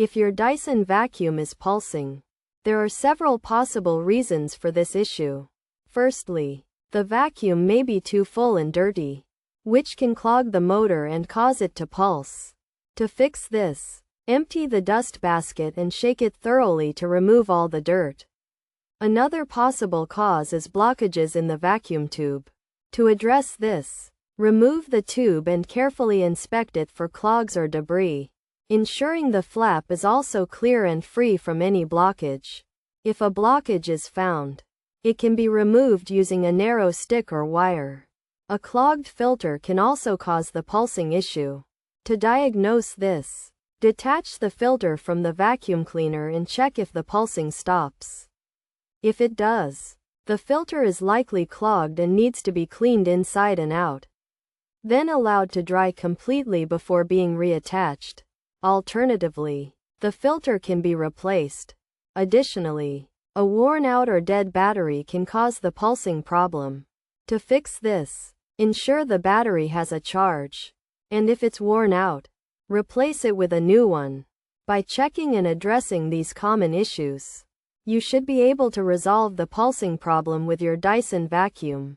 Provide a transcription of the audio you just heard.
If your Dyson vacuum is pulsing, there are several possible reasons for this issue. Firstly, the vacuum may be too full and dirty, which can clog the motor and cause it to pulse. To fix this, empty the dust basket and shake it thoroughly to remove all the dirt. Another possible cause is blockages in the vacuum tube. To address this, remove the tube and carefully inspect it for clogs or debris, ensuring the flap is also clear and free from any blockage. If a blockage is found, it can be removed using a narrow stick or wire. A clogged filter can also cause the pulsing issue. To diagnose this, detach the filter from the vacuum cleaner and check if the pulsing stops. If it does, the filter is likely clogged and needs to be cleaned inside and out, then allowed to dry completely before being reattached. Alternatively, the filter can be replaced. Additionally, a worn-out or dead battery can cause the pulsing problem. To fix this, ensure the battery has a charge, and if it's worn out, replace it with a new one. By checking and addressing these common issues, you should be able to resolve the pulsing problem with your Dyson vacuum.